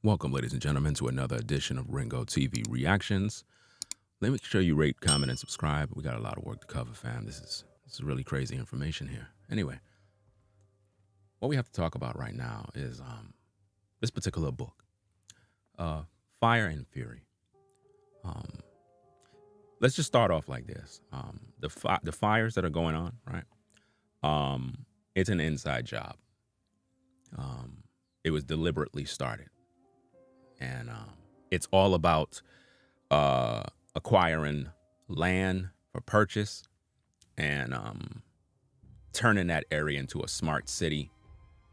Welcome, ladies and gentlemen, to another edition of Ringo TV Reactions. Let me sure you rate, comment, and subscribe. We got a lot of work to cover, fam. This is really crazy information here. Anyway, what we have to talk about right now is this particular book, Fire and Fury. Let's just start off like this. The fires that are going on, right? It's an inside job. It was deliberately started. And it's all about acquiring land for purchase and turning that area into a smart city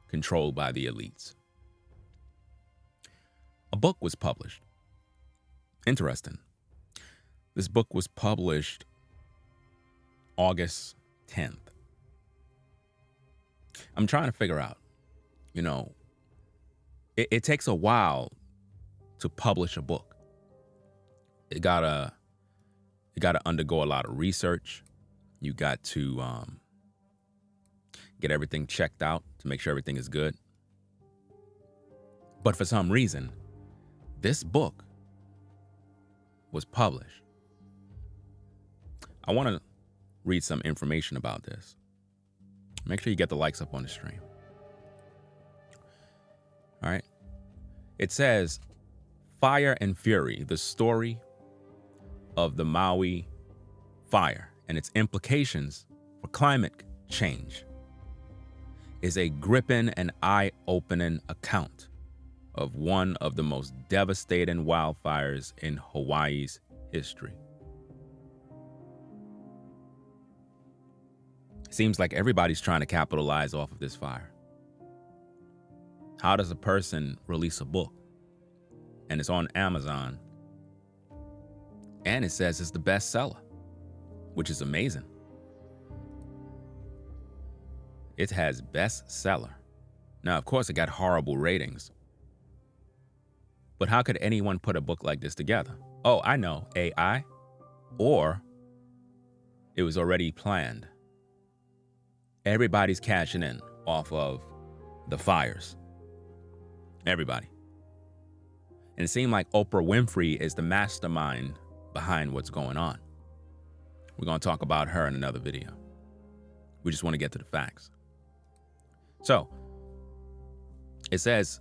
controlled by the elites. A book was published. Interesting. This book was published August 10th. I'm trying to figure out, it takes a while to publish a book. You gotta undergo a lot of research. You got to get everything checked out to make sure everything is good. But for some reason, this book was published. I want to read some information about this. Make sure you get the likes up on the stream. All right. It says, Fire and Fury, the story of the Maui fire and its implications for climate change, is a gripping and eye-opening account of one of the most devastating wildfires in Hawaii's history. Seems like everybody's trying to capitalize off of this fire. How does a person release a book and it's on Amazon and it says it's the bestseller, which is amazing? It has bestseller. Now, of course, it got horrible ratings. But how could anyone put a book like this together? Oh, I know, AI, or it was already planned. Everybody's cashing in off of the fires. Everybody. And it seemed like Oprah Winfrey is the mastermind behind what's going on. We're going to talk about her in another video. We just want to get to the facts. So, it says,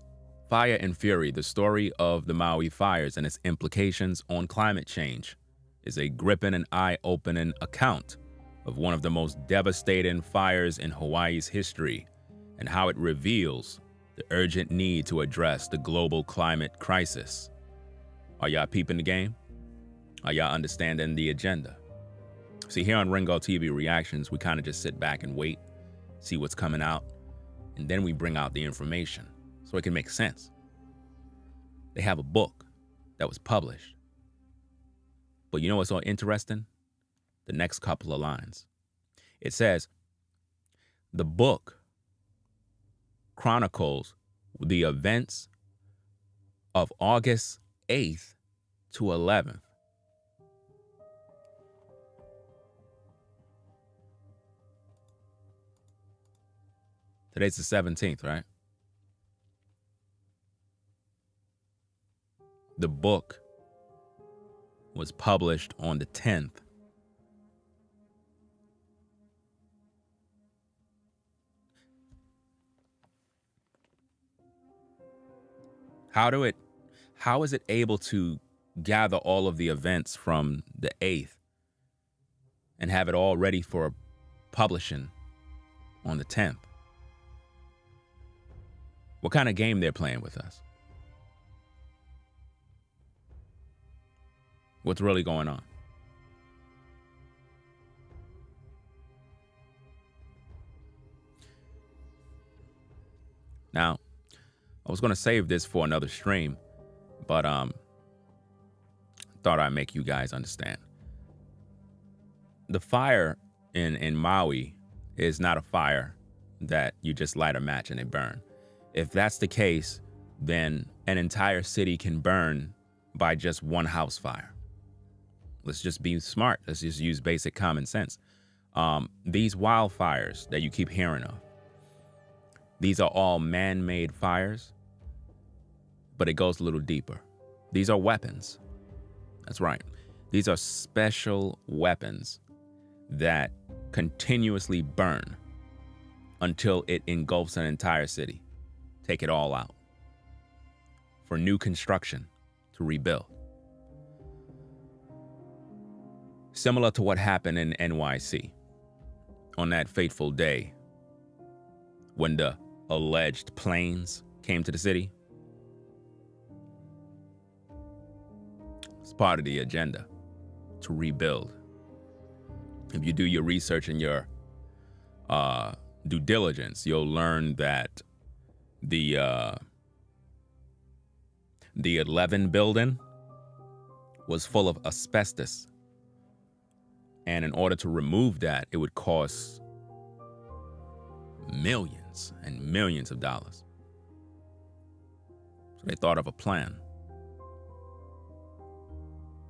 Fire and Fury, the story of the Maui fires and its implications on climate change, is a gripping and eye-opening account of one of the most devastating fires in Hawaii's history and how it reveals the urgent need to address the global climate crisis. Are y'all peeping the game? Are y'all understanding the agenda? See, here on Ringo TV Reactions, we kind of just sit back and wait, see what's coming out, and then we bring out the information so it can make sense. They have a book that was published. But you know what's so interesting? The next couple of lines. It says, the book chronicles the events of August 8th to 11th. Today's the 17th, right? The book was published on the 10th. How is it able to gather all of the events from the 8th and have it all ready for publishing on the 10th? What kind of game they're playing with us? What's really going on? Now, I was going to save this for another stream, but thought I'd make you guys understand. The fire in Maui is not a fire that you just light a match and it burn. If that's the case, then an entire city can burn by just one house fire. Let's just be smart. Let's just use basic common sense. These wildfires that you keep hearing of, these are all man-made fires, but it goes a little deeper. These are weapons. That's right. These are special weapons that continuously burn until it engulfs an entire city. Take it all out. For new construction to rebuild. Similar to what happened in NYC on that fateful day when the alleged planes came to the city. It's part of the agenda to rebuild. If you do your research and your due diligence, you'll learn that the 11 building was full of asbestos. And in order to remove that, it would cost millions and millions of dollars. So they thought of a plan.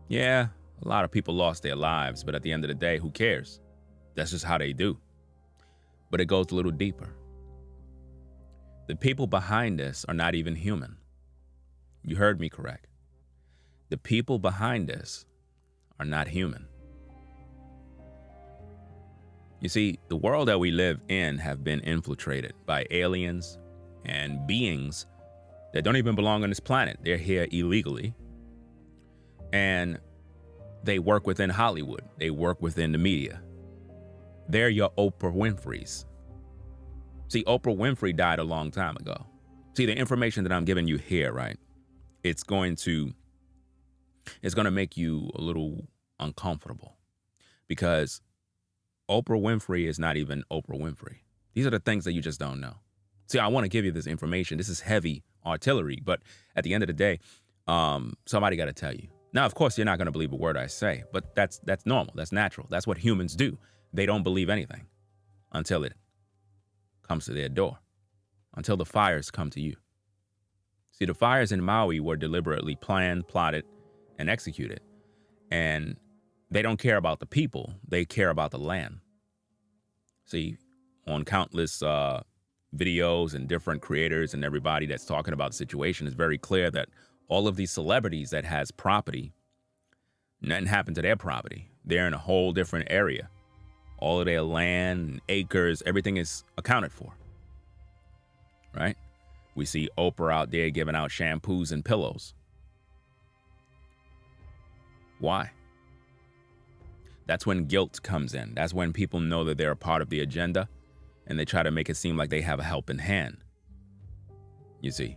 Yeah, a lot of people lost their lives, but at the end of the day, who cares? That's just how they do. But it goes a little deeper. The people behind this are not even human. You heard me correct. The people behind this are not human. You see, the world that we live in have been infiltrated by aliens and beings that don't even belong on this planet. They're here illegally. And they work within Hollywood. They work within the media. They're your Oprah Winfreys. See, Oprah Winfrey died a long time ago. See, the information that I'm giving you here, right? It's going to make you a little uncomfortable because Oprah Winfrey is not even Oprah Winfrey. These are the things that you just don't know. See, I want to give you this information. This is heavy artillery, but at the end of the day, somebody got to tell you. Now, of course, you're not going to believe a word I say, but that's normal. That's natural. That's what humans do. They don't believe anything until it comes to their door, until the fires come to you. See, the fires in Maui were deliberately planned, plotted, and executed. And they don't care about the people. They care about the land. See, on countless videos and different creators and everybody that's talking about the situation, it's very clear that all of these celebrities that has property, nothing happened to their property. They're in a whole different area. All of their land and acres, everything is accounted for, right? We see Oprah out there giving out shampoos and pillows. Why? That's when guilt comes in. That's when people know that they're a part of the agenda and they try to make it seem like they have a helping hand. You see,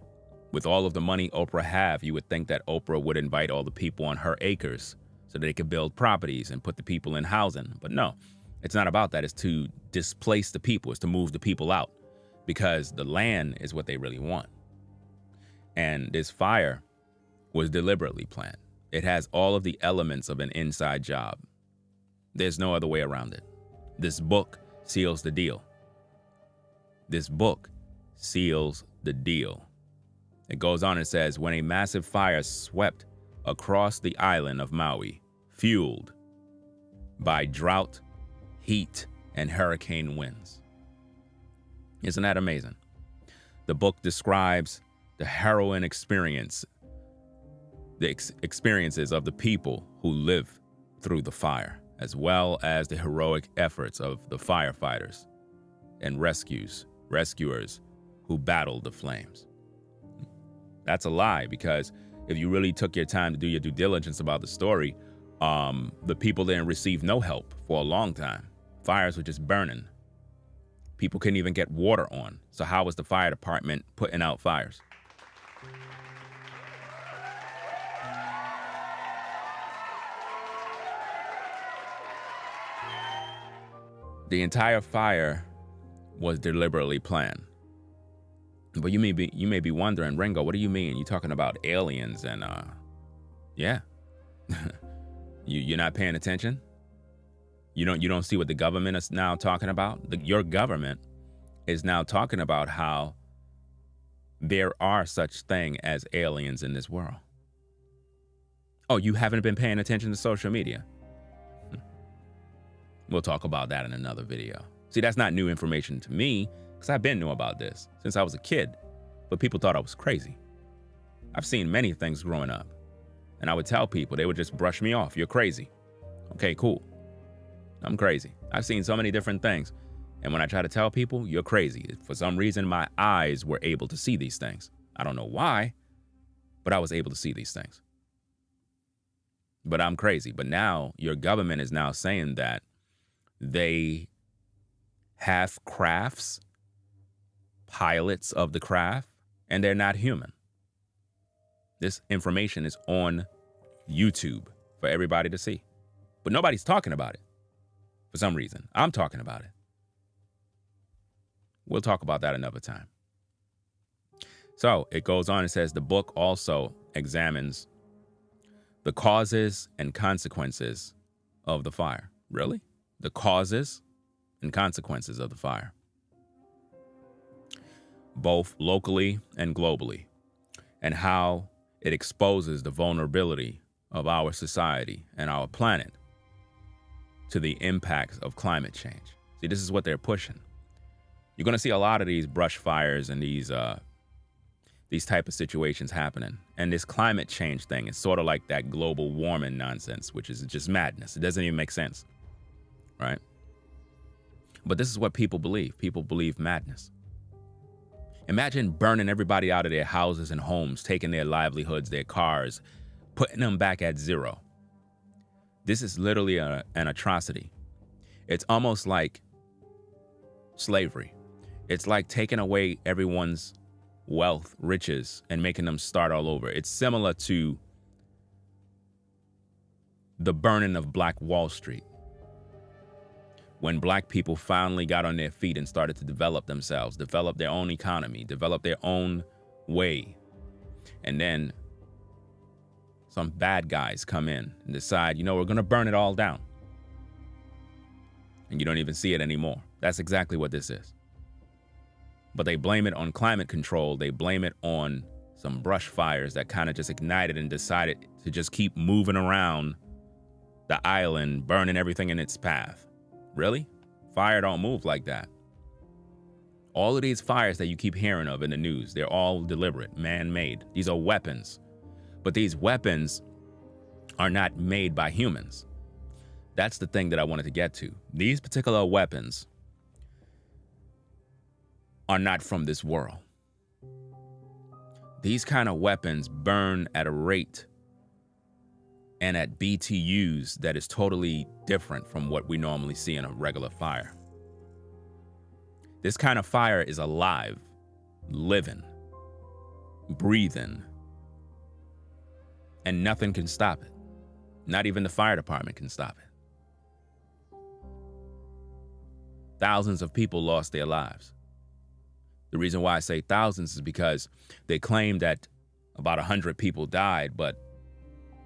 with all of the money Oprah have, you would think that Oprah would invite all the people on her acres so that they could build properties and put the people in housing. But no, it's not about that. It's to displace the people. It's to move the people out because the land is what they really want. And this fire was deliberately planned. It has all of the elements of an inside job. There's no other way around it. This book seals the deal. This book seals the deal. It goes on and says, when a massive fire swept across the island of Maui, fueled by drought, heat, and hurricane winds. Isn't that amazing? The book describes the harrowing experiences of the people who live through the fire, as well as the heroic efforts of the firefighters and rescuers who battled the flames. That's a lie, because if you really took your time to do your due diligence about the story, the people didn't receive no help for a long time. Fires were just burning. People couldn't even get water on. So how was the fire department putting out fires? The entire fire was deliberately planned. But you may be wondering, Ringo, what do you mean? You're talking about aliens and yeah. You're not paying attention? You don't see what the government is now talking about? Your government is now talking about how there are such thing as aliens in this world. Oh, you haven't been paying attention to social media? We'll talk about that in another video. See, that's not new information to me, because I've been knew about this since I was a kid, but people thought I was crazy. I've seen many things growing up. And I would tell people, they would just brush me off. You're crazy. Okay, cool. I'm crazy. I've seen so many different things. And when I try to tell people, you're crazy, for some reason, my eyes were able to see these things. I don't know why, but I was able to see these things. But I'm crazy. But now your government is now saying that they have crafts, pilots of the craft, and they're not human. This information is on YouTube for everybody to see. But nobody's talking about it for some reason. I'm talking about it. We'll talk about that another time. So it goes on and says the book also examines the causes and consequences of the fire. Really? The causes and consequences of the fire, both locally and globally, and how it exposes the vulnerability of our society and our planet to the impacts of climate change. See, this is what they're pushing. You're going to see a lot of these brush fires and these type of situations happening. And this climate change thing is sort of like that global warming nonsense, which is just madness. It doesn't even make sense, right? But this is what people believe. People believe madness. Imagine burning everybody out of their houses and homes, taking their livelihoods, their cars, putting them back at zero. This is literally an atrocity. It's almost like slavery. It's like taking away everyone's wealth, riches, and making them start all over. It's similar to the burning of Black Wall Street, when Black people finally got on their feet and started to develop themselves, develop their own economy, develop their own way. And then some bad guys come in and decide, we're going to burn it all down. And you don't even see it anymore. That's exactly what this is. But they blame it on climate control. They blame it on some brush fires that kind of just ignited and decided to just keep moving around the island, burning everything in its path. Really? Fire don't move like that. All of these fires that you keep hearing of in the news, they're all deliberate, man-made. These are weapons. But these weapons are not made by humans. That's the thing that I wanted to get to. These particular weapons are not from this world. These kind of weapons burn at a rate and at BTUs that is totally different from what we normally see in a regular fire. This kind of fire is alive, living, breathing, and nothing can stop it. Not even the fire department can stop it. Thousands of people lost their lives. The reason why I say thousands is because they claim that about 100 people died, but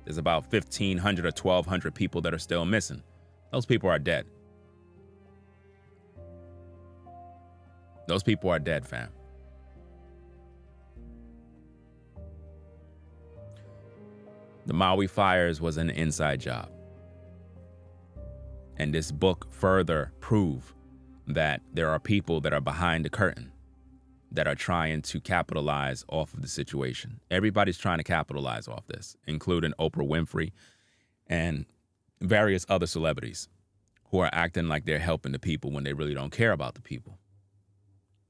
there's about 1,500 or 1,200 people that are still missing. Those people are dead. Those people are dead, fam. The Maui fires was an inside job. And this book further proved that there are people that are behind the curtain that are trying to capitalize off of the situation. Everybody's trying to capitalize off this, including Oprah Winfrey and various other celebrities who are acting like they're helping the people when they really don't care about the people.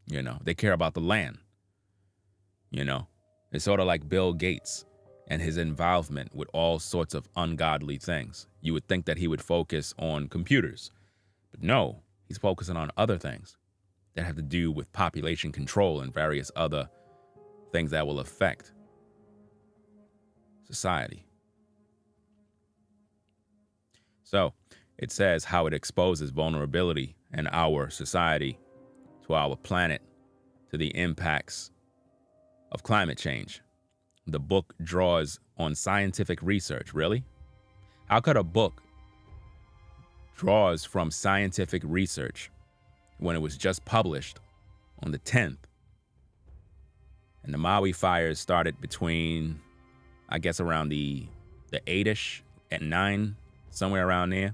They care about the land. It's sort of like Bill Gates and his involvement with all sorts of ungodly things. You would think that he would focus on computers, but no, he's focusing on other things that have to do with population control and various other things that will affect society. So it says how it exposes vulnerability in our society, to our planet, to the impacts of climate change. The book draws on scientific research. Really? How could a book draws from scientific research when it was just published on the 10th? And the Maui fires started between, I guess, around the 8-ish at 9, somewhere around there.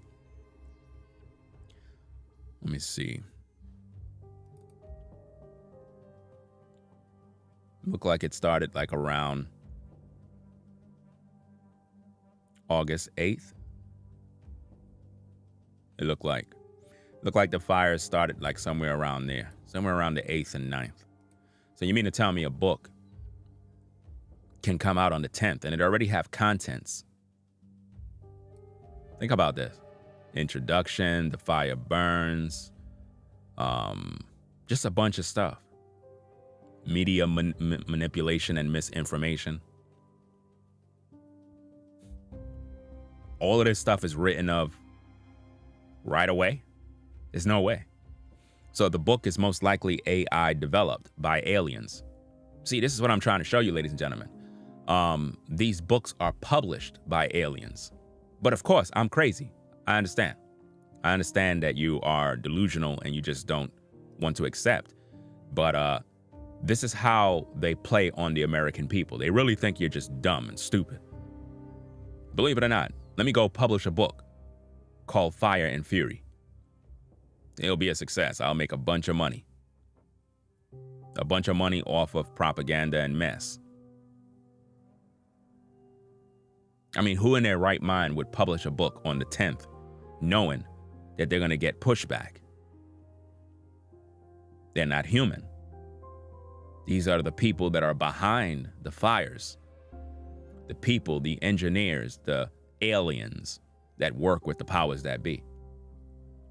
Let me see. Looked like it started like around August 8th. It looked like the fires started like somewhere around there, somewhere around the 8th and 9th. So you mean to tell me a book can come out on the 10th and it already have contents? Think about this. Introduction, the fire burns, just a bunch of stuff. Media manipulation and misinformation. All of this stuff is written of right away. There's no way. So the book is most likely AI developed by aliens. See, this is what I'm trying to show you, ladies and gentlemen. These books are published by aliens. But of course, I'm crazy. I understand. I understand that you are delusional and you just don't want to accept. But this is how they play on the American people. They really think you're just dumb and stupid. Believe it or not, let me go publish a book called Fire and Fury. It'll be a success. I'll make a bunch of money. A bunch of money off of propaganda and mess. I mean, who in their right mind would publish a book on the 10th knowing that they're going to get pushback? They're not human. These are the people that are behind the fires. The people, the engineers, the aliens that work with the powers that be.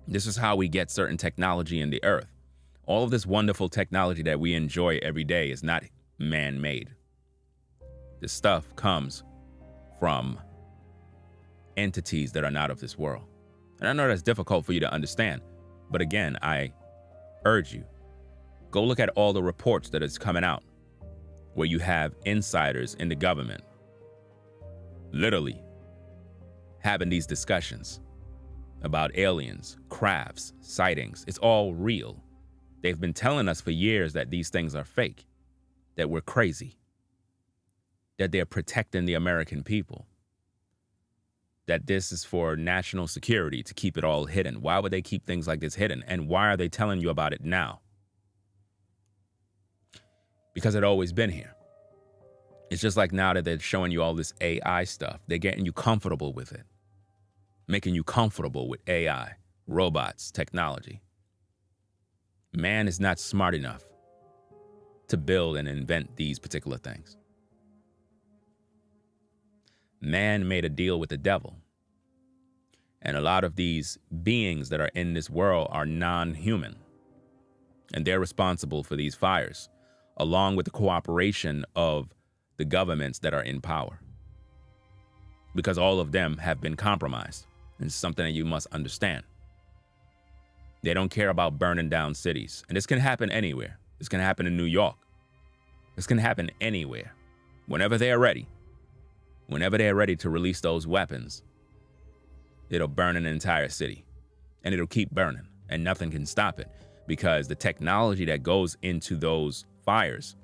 This is how we get certain technology in the earth. All of this wonderful technology that we enjoy every day is not man-made. This stuff comes from entities that are not of this world. And I know that's difficult for you to understand, but again, I urge you, go look at all the reports that is coming out where you have insiders in the government literally having these discussions about aliens, crafts, sightings. It's all real. They've been telling us for years that these things are fake, that we're crazy, that they're protecting the American people, that this is for national security to keep it all hidden. Why would they keep things like this hidden? And why are they telling you about it now? Because it's always been here. It's just like now that they're showing you all this AI stuff, they're getting you comfortable with it, making you comfortable with AI, robots, technology. Man is not smart enough to build and invent these particular things. Man made a deal with the devil. And a lot of these beings that are in this world are non-human. And they're responsible for these fires, along with the cooperation of the governments that are in power. Because all of them have been compromised. And it's something that you must understand. They don't care about burning down cities. And this can happen anywhere. This can happen in New York. This can happen anywhere. Whenever they are ready. Whenever they're ready to release those weapons, it'll burn an entire city. And it'll keep burning. And nothing can stop it. Because the technology that goes into those fires,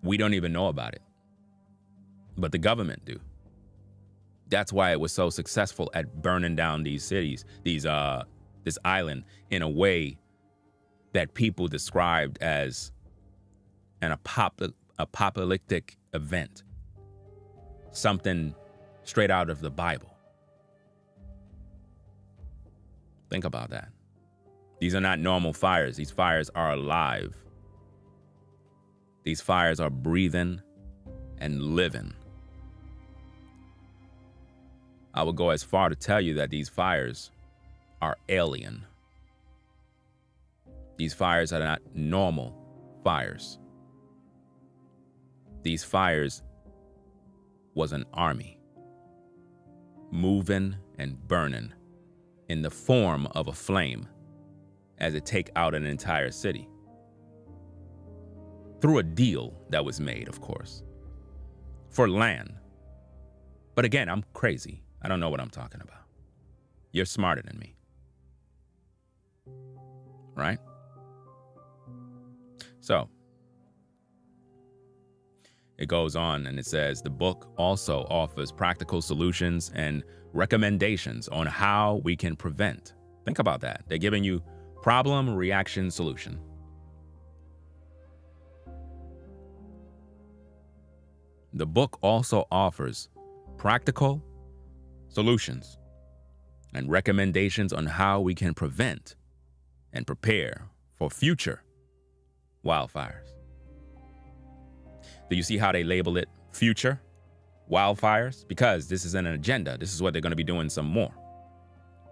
we don't even know about it. But the government do. That's why it was so successful at burning down these cities, this island, in a way that people described as an apocalyptic event. Something straight out of the Bible. Think about that. These are not normal fires. These fires are alive. These fires are breathing and living. I would go as far to tell you that these fires are alien. These fires are not normal fires. These fires was an army moving and burning in the form of a flame as it take out an entire city. Through a deal that was made, of course, for land. But again, I'm crazy. I don't know what I'm talking about. You're smarter than me. Right? So, it goes on and it says, the book also offers practical solutions and recommendations on how we can prevent. Think about that. They're giving you problem, reaction, solution. The book also offers practical solutions and recommendations on how we can prevent and prepare for future wildfires. Do you see how they label it future wildfires? Because this is an agenda. This is what they're going to be doing some more.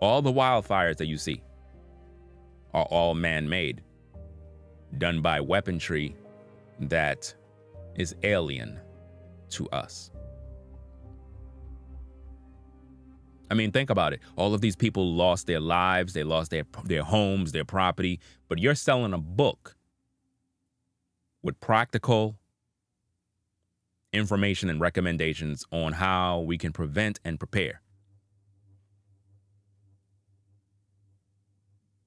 All the wildfires that you see are all man-made, done by weaponry that is alien to us. I mean, think about it. All of these people lost their lives, they lost their homes, their property, but you're selling a book with practical information and recommendations on how we can prevent and prepare.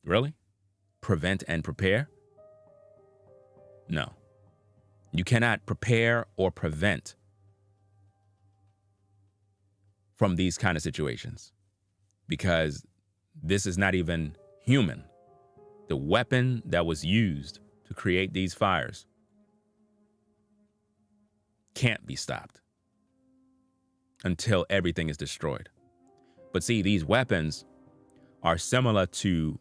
Really? Prevent and prepare? No. You cannot prepare or prevent from these kind of situations because this is not even human. The weapon that was used to create these fires can't be stopped until everything is destroyed. But see, these weapons are similar to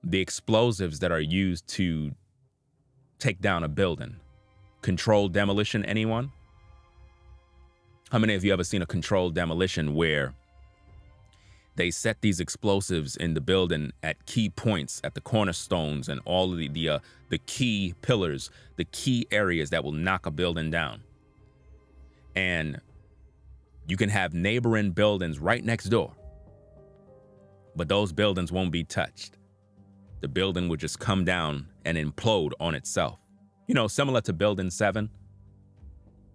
the explosives that are used to take down a building. Controlled demolition, anyone? How many of you ever seen a controlled demolition where they set these explosives in the building at key points, at the cornerstones and all of the key pillars, the key areas that will knock a building down? And you can have neighboring buildings right next door, but those buildings won't be touched. The building would just come down and implode on itself. You know, similar to Building 7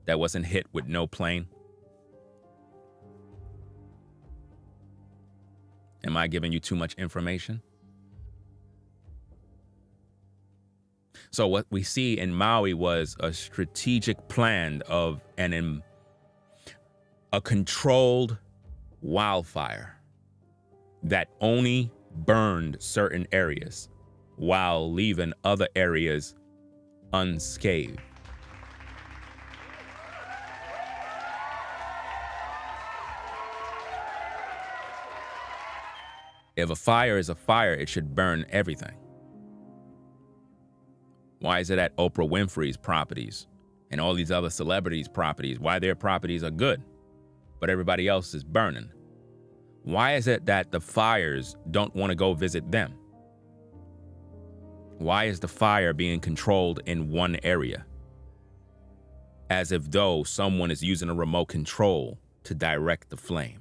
that wasn't hit with no plane. Am I giving you too much information? So what we see in Maui was a strategic plan of a controlled wildfire that only burned certain areas while leaving other areas unscathed. If a fire is a fire, it should burn everything. Why is it at Oprah Winfrey's properties and all these other celebrities' properties, why their properties are good, but everybody else is burning? Why is it that the fires don't want to go visit them? Why is the fire being controlled in one area? As if though someone is using a remote control to direct the flame.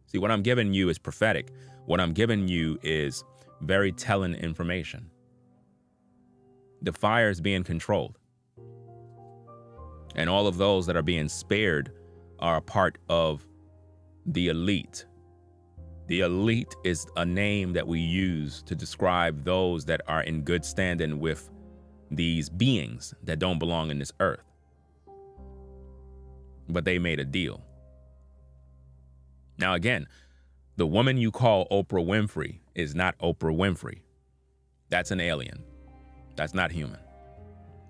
See, what I'm giving you is prophetic. What I'm giving you is very telling information. The fire is being controlled. And all of those that are being spared are a part of the elite. The elite is a name that we use to describe those that are in good standing with these beings that don't belong in this earth. But they made a deal. Now again, the woman you call Oprah Winfrey is not Oprah Winfrey. That's an alien. That's not human.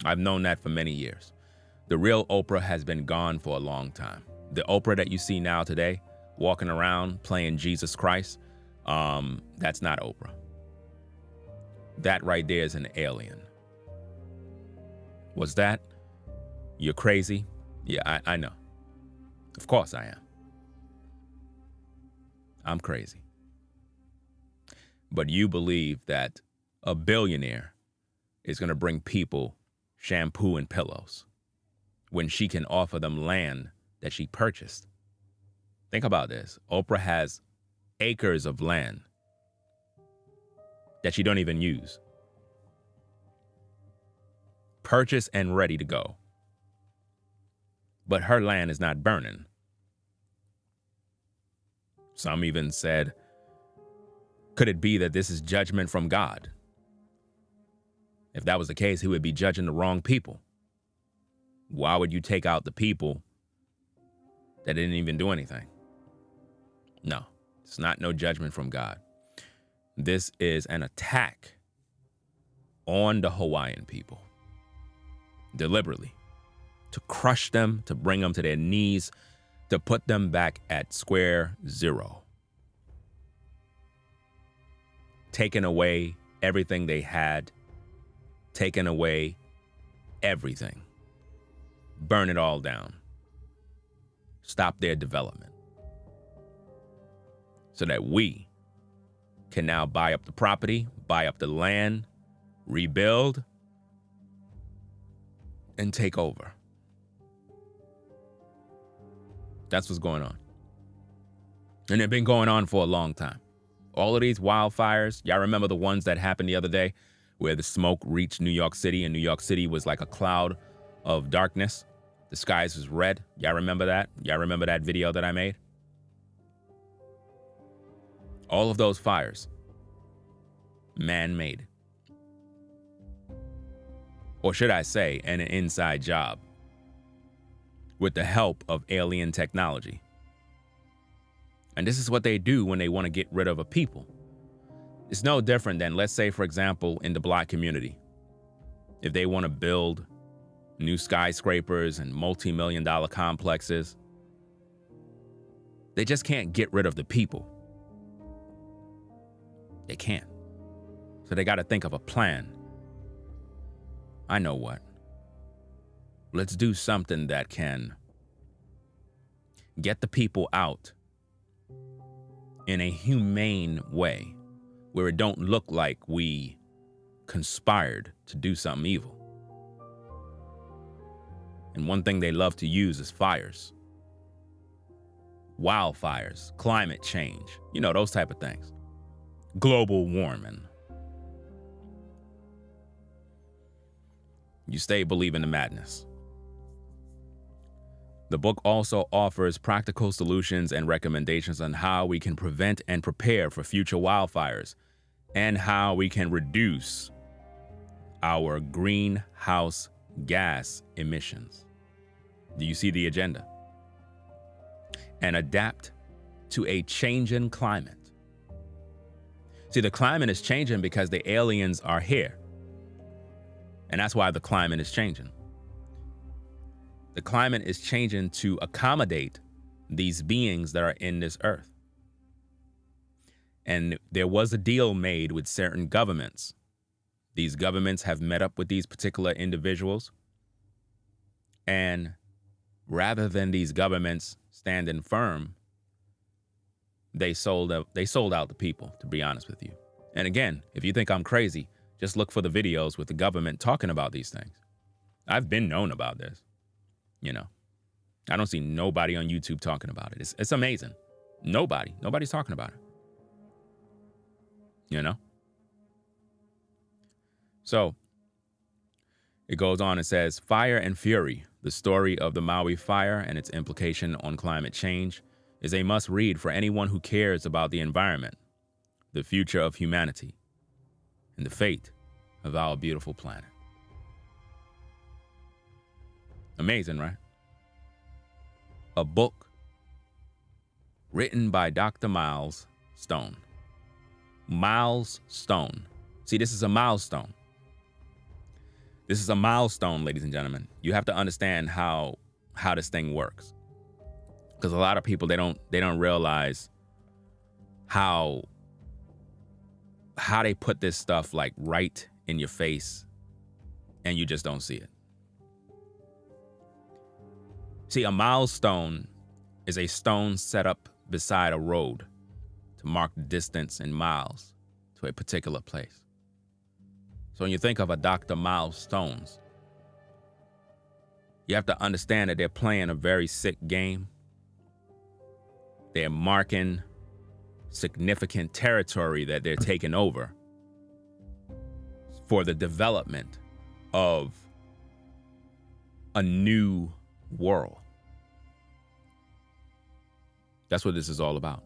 I've known that for many years. The real Oprah has been gone for a long time. The Oprah that you see now today, walking around playing Jesus Christ, that's not Oprah. That right there is an alien. Was that? You're crazy? Yeah, I know. Of course I am. I'm crazy. But you believe that a billionaire is going to bring people shampoo and pillows when she can offer them land that she purchased. Think about this. Oprah has acres of land that she don't even use. Purchased and ready to go. But her land is not burning. Some even said, could it be that this is judgment from God? If that was the case, he would be judging the wrong people. Why would you take out the people that didn't even do anything? No, it's not no judgment from God. This is an attack on the Hawaiian people, deliberately, to crush them, to bring them to their knees, to put them back at square zero, taking away everything they had, taking away everything, burn it all down, stop their development, so that we can now buy up the property, buy up the land, rebuild, and take over. That's what's going on. And they've been going on for a long time. All of these wildfires, y'all remember the ones that happened the other day where the smoke reached New York City and New York City was like a cloud of darkness? The skies was red. Y'all remember that? Y'all remember that video that I made? All of those fires, man-made. Or should I say, an inside job with the help of alien technology. And this is what they do when they want to get rid of a people. It's no different than, let's say, for example, in the Black community. If they want to build new skyscrapers and multi-million-dollar complexes, they just can't get rid of the people. They can't. So they got to think of a plan. I know what. Let's do something that can get the people out in a humane way, where it don't look like we conspired to do something evil. And one thing they love to use is fires. Wildfires, climate change, you know, those type of things. Global warming. You stay believing the madness. The book also offers practical solutions and recommendations on how we can prevent and prepare for future wildfires and how we can reduce our greenhouse gas emissions. Do you see the agenda? And adapt to a changing climate. See, the climate is changing because the aliens are here. And that's why the climate is changing. The climate is changing to accommodate these beings that are in this earth. And there was a deal made with certain governments. These governments have met up with these particular individuals. And rather than these governments standing firm, they sold out the people, to be honest with you. And again, if you think I'm crazy, just look for the videos with the government talking about these things. I've been known about this. You know, I don't see nobody on YouTube talking about it. It's amazing. Nobody's talking about it. You know? So it goes on and says, Fire and Fury, the story of the Maui fire and its implication on climate change, is a must read for anyone who cares about the environment, the future of humanity, and the fate of our beautiful planet. Amazing, right? A book written by Dr. Miles Stone. Miles Stone. See, this is a milestone. This is a milestone, ladies and gentlemen. You have to understand how this thing works. Because a lot of people, they don't realize how they put this stuff like right in your face and you just don't see it. See, a milestone is a stone set up beside a road to mark the distance in miles to a particular place. So when you think of a Dr. Miles Stones, you have to understand that they're playing a very sick game. They're marking significant territory that they're taking over for the development of a new world. That's what this is all about.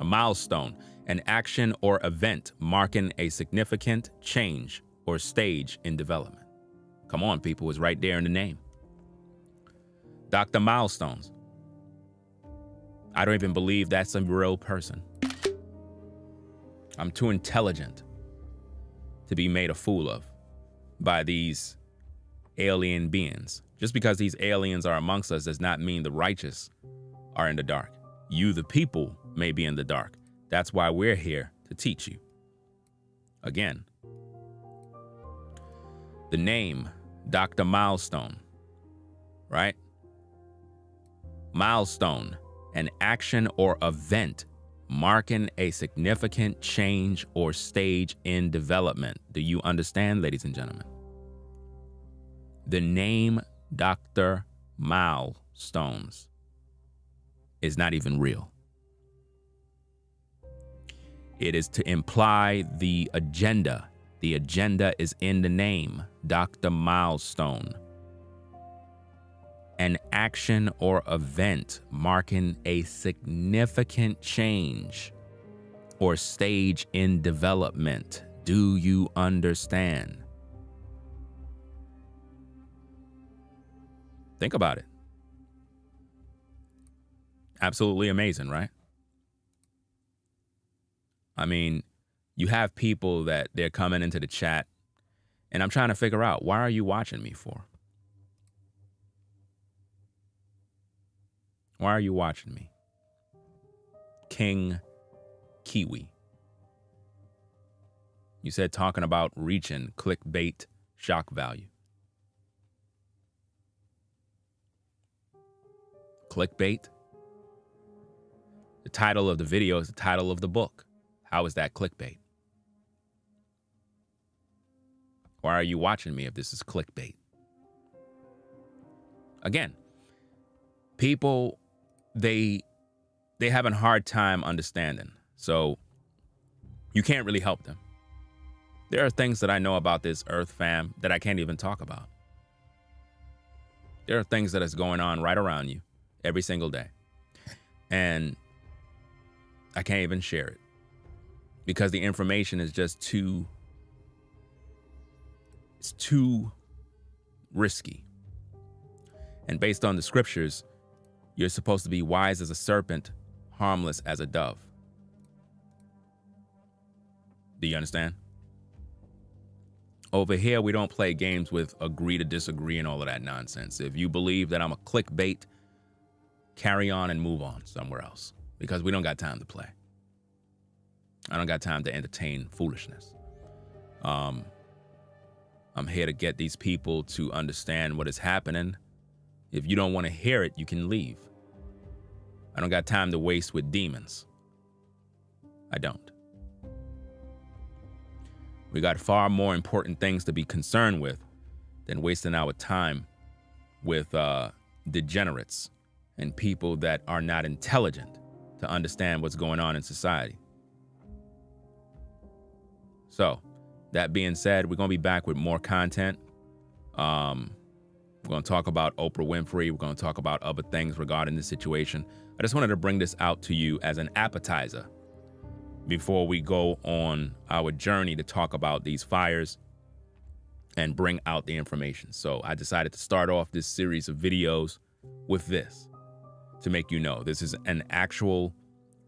A milestone, an action or event marking a significant change or stage in development. Come on, people, it's right there in the name. Dr. Milestones. I don't even believe that's a real person. I'm too intelligent to be made a fool of by these alien beings. Just because these aliens are amongst us does not mean the righteous are in the dark. You, the people, may be in the dark. That's why we're here to teach you. Again, the name Dr. Milestone, right? Milestone, an action or event marking a significant change or stage in development. Do you understand, ladies and gentlemen? The name Dr. Milestones is not even real. It is to imply the agenda. The agenda is in the name, Dr. Milestone. An action or event marking a significant change or stage in development. Do you understand? Think about it. Absolutely amazing, right? I mean, you have people that they're coming into the chat, and I'm trying to figure out, why are you watching me for? Why are you watching me? King Kiwi. You said talking about reaching clickbait shock value. Clickbait? The title of the video is the title of the book. How is that clickbait? Why are you watching me if this is clickbait? Again, people, they have a hard time understanding. So you can't really help them. There are things that I know about this Earth fam that I can't even talk about. There are things that is going on right around you every single day. And I can't even share it because the information is just too risky. And based on the scriptures, you're supposed to be wise as a serpent, harmless as a dove. Do you understand? Over here, we don't play games with agree to disagree and all of that nonsense. If you believe that I'm a clickbait, carry on and move on somewhere else, because we don't got time to play. I don't got time to entertain foolishness. I'm here to get these people to understand what is happening. If you don't want to hear it, you can leave. I don't got time to waste with demons. I don't. We got far more important things to be concerned with than wasting our time with degenerates and people that are not intelligent to understand what's going on in society. So, that being said, we're going to be back with more content. We're going to talk about Oprah Winfrey. We're going to talk about other things regarding this situation. I just wanted to bring this out to you as an appetizer before we go on our journey to talk about these fires and bring out the information. So I decided to start off this series of videos with this to make you know this is an actual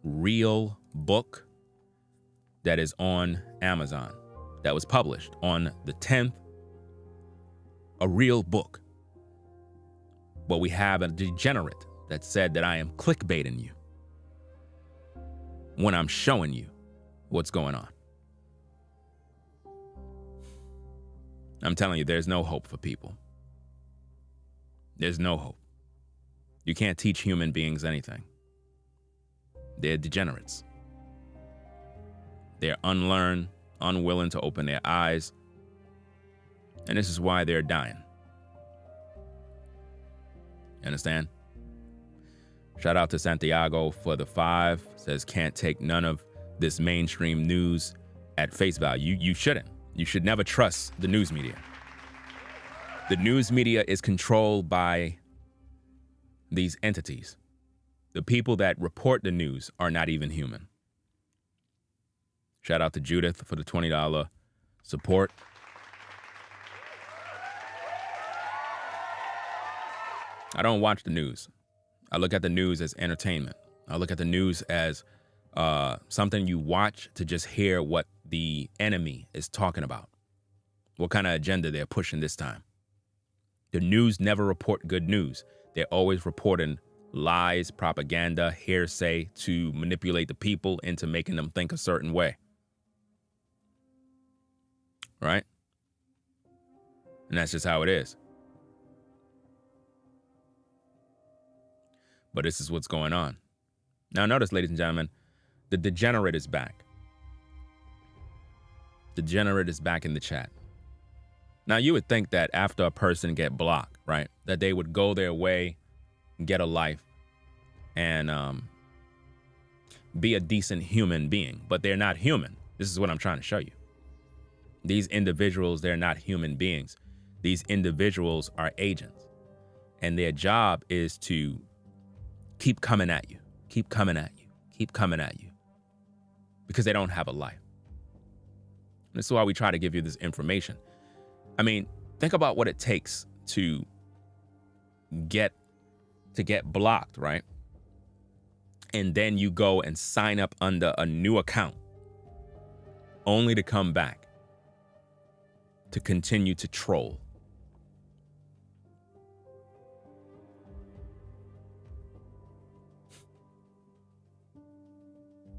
real book that is on Amazon that was published on the 10th, a real book. But we have a degenerate that said that I am clickbaiting you when I'm showing you what's going on. I'm telling you, there's no hope for people. There's no hope. You can't teach human beings anything. They're degenerates. They're unlearned, unwilling to open their eyes. And this is why they're dying. You understand? Shout out to Santiago for the 5. Says, can't take none of this mainstream news at face value. You shouldn't. You should never trust the news media. The news media is controlled by these entities. The people that report the news are not even human. Shout out to Judith for the $20 support. I don't watch the news. I look at the news as entertainment. I look at the news as something you watch to just hear what the enemy is talking about, what kind of agenda they're pushing this time. The news never report good news. They're always reporting lies, propaganda, hearsay to manipulate the people into making them think a certain way. Right? And that's just how it is. But this is what's going on. Now notice, ladies and gentlemen, the degenerate is back. Degenerate is back in the chat. Now you would think that after a person get blocked, right, that they would go their way, get a life, and be a decent human being. But they're not human. This is what I'm trying to show you. These individuals, they're not human beings. These individuals are agents. And their job is to keep coming at you, keep coming at you, keep coming at you. Because they don't have a life. This is why we try to give you this information. I mean, think about what it takes to get blocked, right? And then you go and sign up under a new account only to come back to continue to troll.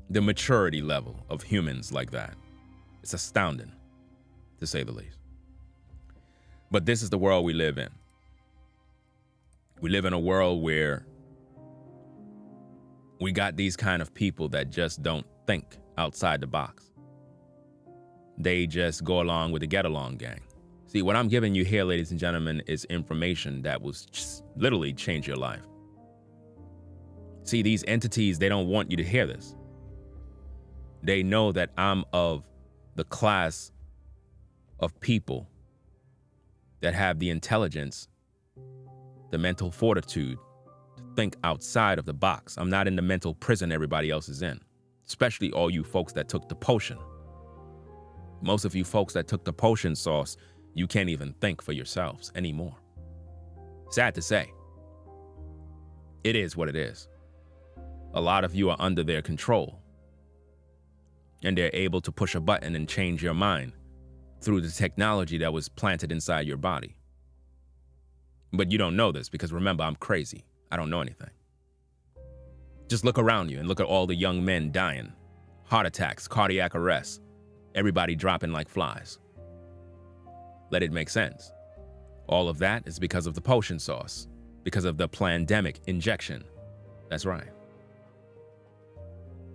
The maturity level of humans like that, it's astounding, to say the least. But this is the world we live in. We live in a world where we got these kind of people that just don't think outside the box. They just go along with the get-along gang. See, what I'm giving you here, ladies and gentlemen, is information that will just literally change your life. See, these entities, they don't want you to hear this. They know that I'm of the class of people that have the intelligence, the mental fortitude to think outside of the box. I'm not in the mental prison everybody else is in, especially all you folks that took the potion. Most of you folks that took the potion sauce, you can't even think for yourselves anymore. Sad to say. It is what it is. A lot of you are under their control. And they're able to push a button and change your mind through the technology that was planted inside your body. But you don't know this because remember, I'm crazy. I don't know anything. Just look around you and look at all the young men dying. Heart attacks, cardiac arrests, everybody dropping like flies. Let it make sense. All of that is because of the potion sauce, because of the pandemic injection. That's right.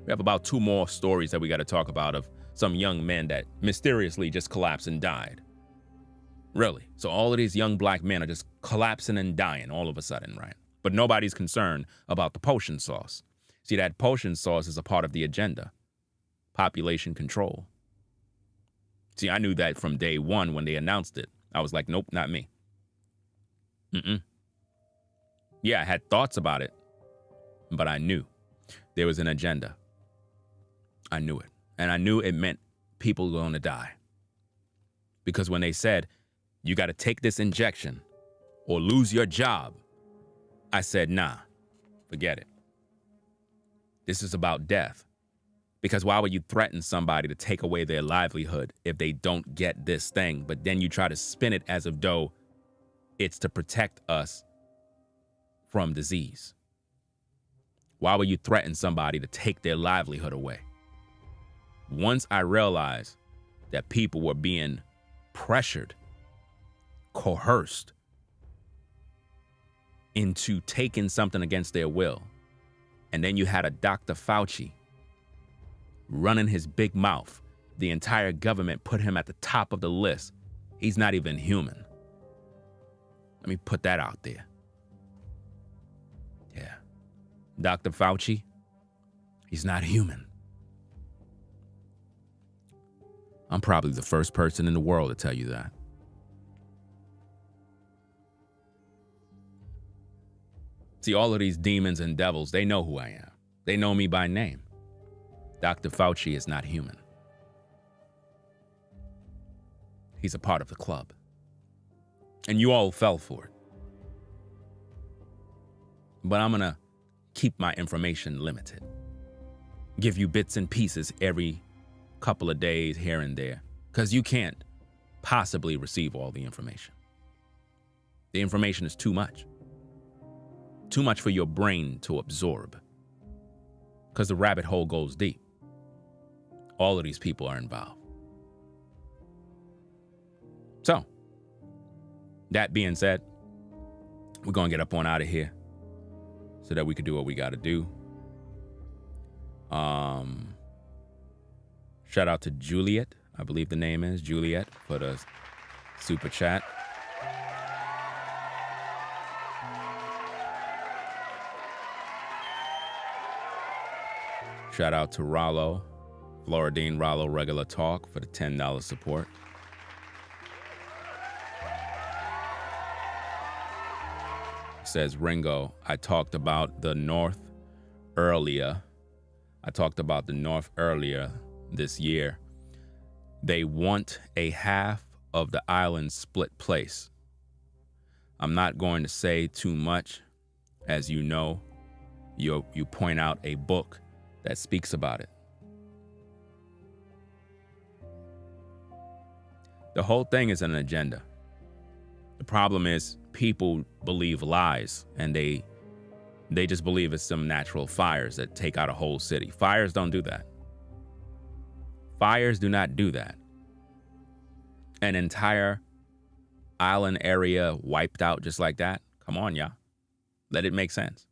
We have about 2 more stories that we got to talk about of some young men that mysteriously just collapsed and died. Really. So all of these young black men are just collapsing and dying all of a sudden, right? But nobody's concerned about the potion sauce. See, that potion sauce is a part of the agenda. Population control. See, I knew that from day one when they announced it. I was like, nope, not me. Yeah, I had thoughts about it, but I knew there was an agenda. I knew it. And I knew it meant people were going to die. Because when they said, you got to take this injection or lose your job, I said, nah, forget it. This is about death. Because why would you threaten somebody to take away their livelihood if they don't get this thing? But then you try to spin it as if though it's to protect us from disease. Why would you threaten somebody to take their livelihood away? Once I realized that people were being pressured, coerced into taking something against their will, and then you had a Dr. Fauci running his big mouth, the entire government put him at the top of the list. He's not even human. Let me put that out there. Yeah. Dr. Fauci, he's not human. I'm probably the first person in the world to tell you that. See, all of these demons and devils, they know who I am. They know me by name. Dr. Fauci is not human. He's a part of the club. And you all fell for it. But I'm going to keep my information limited. Give you bits and pieces every couple of days here and there, because you can't possibly receive all the information. The information is too much. Too much for your brain to absorb. Because the rabbit hole goes deep. All of these people are involved. So, that being said, we're going to get up on out of here so that we can do what we got to do. Shout out to Juliet. I believe the name is Juliet for the super chat. Shout out to Rollo, Floridine Rollo Regular Talk for the $10 support. Says Ringo, I talked about the North earlier this year. They want a half of the island split place. I'm not going to say too much. As you know, you point out a book that speaks about it. The whole thing is an agenda. The problem is people believe lies, and they just believe it's some natural fires that take out a whole city. Fires don't do that. Fires do not do that. An entire island area wiped out just like that? Come on, y'all. Let it make sense.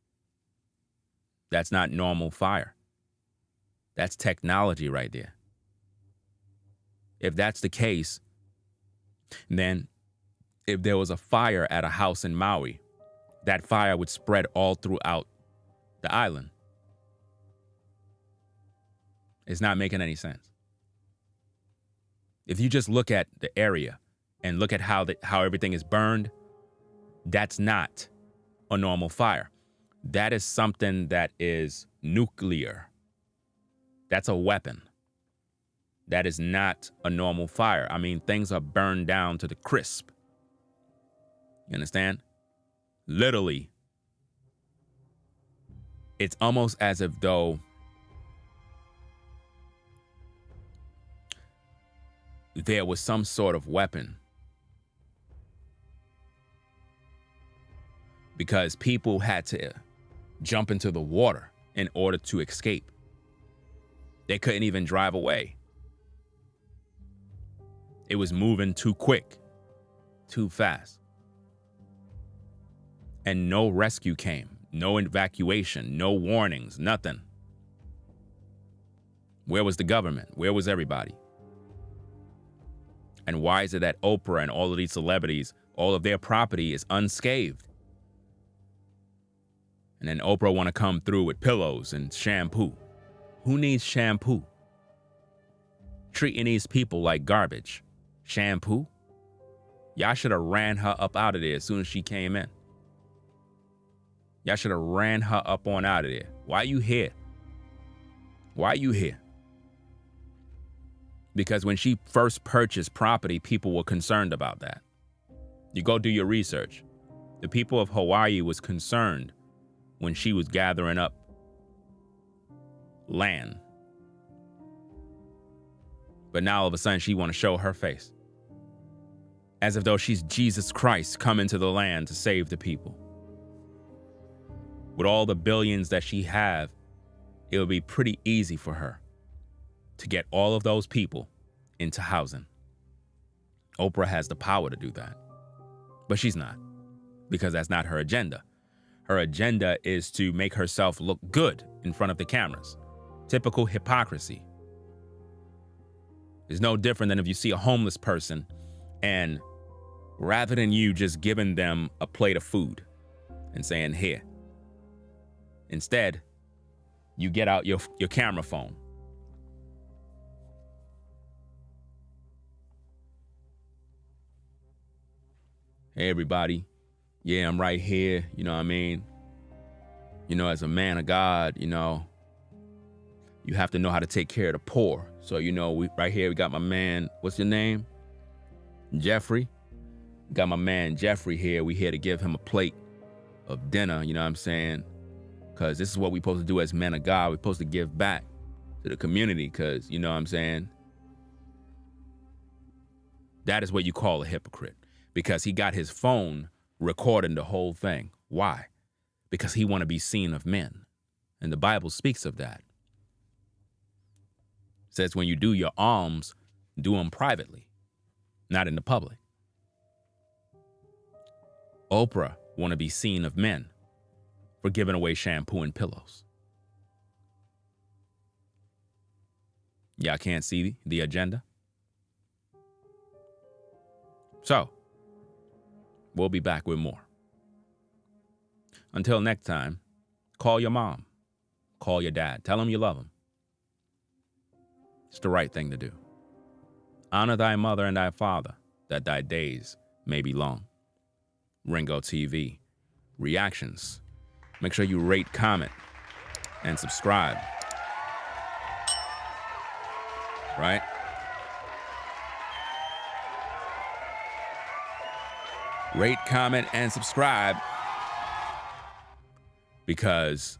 That's not normal fire. That's technology right there. If that's the case, then if there was a fire at a house in Maui, that fire would spread all throughout the island. It's not making any sense. If you just look at the area and look at how everything is burned, that's not a normal fire. That is something that is nuclear. That's a weapon. That is not a normal fire. I mean, things are burned down to the crisp. You understand? Literally. It's almost as if though there was some sort of weapon. Because people had to jump into the water in order to escape. They couldn't even drive away. It was moving too quick, too fast. And no rescue came, no evacuation, no warnings, nothing. Where was the government? Where was everybody? And why is it that Oprah and all of these celebrities, all of their property is unscathed? And then Oprah want to come through with pillows and shampoo. Who needs shampoo? Treating these people like garbage. Shampoo? Y'all should have ran her up out of there as soon as she came in. Y'all should have ran her up on out of there. Why you here? Why you here? Because when she first purchased property, people were concerned about that. You go do your research. The people of Hawaii was concerned when she was gathering up land. But now all of a sudden she want to show her face. As if though she's Jesus Christ coming to the land to save the people. With all the billions that she have, it would be pretty easy for her to get all of those people into housing. Oprah has the power to do that. But she's not, because that's not her agenda. Her agenda is to make herself look good in front of the cameras. Typical hypocrisy. It's no different than if you see a homeless person and rather than you just giving them a plate of food and saying, here, instead, you get out your camera phone. Hey, everybody. Yeah, I'm right here. You know what I mean? You know, as a man of God, you know, you have to know how to take care of the poor. So, you know, right here, we got my man, what's your name? Jeffrey. Got my man Jeffrey here. We here to give him a plate of dinner, you know what I'm saying? Because this is what we're supposed to do as men of God. We're supposed to give back to the community because, you know what I'm saying? That is what you call a hypocrite. Because he got his phone recording the whole thing. Why? Because he want to be seen of men. And the Bible speaks of that. It says when you do your alms, do them privately, not in the public. Oprah want to be seen of men for giving away shampoo and pillows. Y'all can't see the agenda? So, we'll be back with more. Until next time, call your mom. Call your dad. Tell them you love them. It's the right thing to do. Honor thy mother and thy father, that thy days may be long. Ringo TV. Reactions. Make sure you rate, comment, and subscribe. Right? Rate, comment, and subscribe, because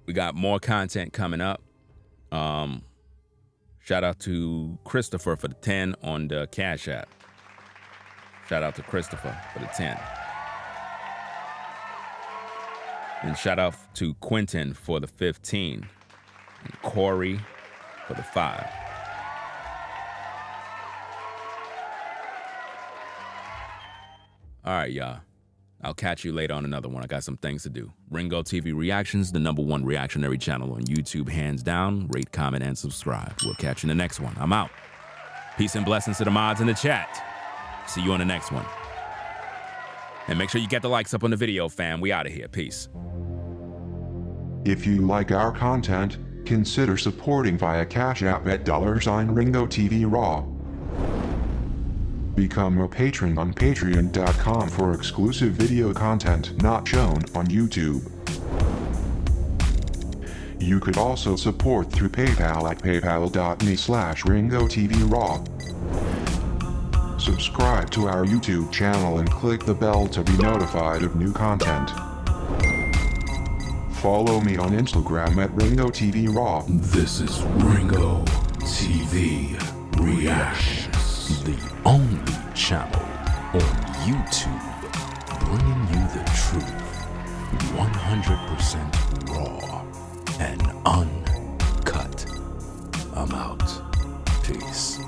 we got more content coming up. Shout out to Christopher for the 10 on the Cash App. Shout out to Christopher for the 10. And shout out to Quentin for the 15. And Corey for the 5. All right, y'all. I'll catch you later on another one. I got some things to do. Ringo TV Reactions, the #1 reactionary channel on YouTube, hands down. Rate, comment, and subscribe. We'll catch you in the next one. I'm out. Peace and blessings to the mods in the chat. See you on the next one. And make sure you get the likes up on the video, fam. We out of here. Peace. If you like our content, consider supporting via Cash App at $Ringo TV Raw. Become a patron on patreon.com for exclusive video content not shown on YouTube. You could also support through PayPal at paypal.me/RingoTVRaw. Subscribe to our YouTube channel and click the bell to be notified of new content. Follow me on Instagram at RingoTVRaw. This is Ringo TV Reactions, the only channel on YouTube bringing you the truth 100% raw and uncut. I'm out. Peace.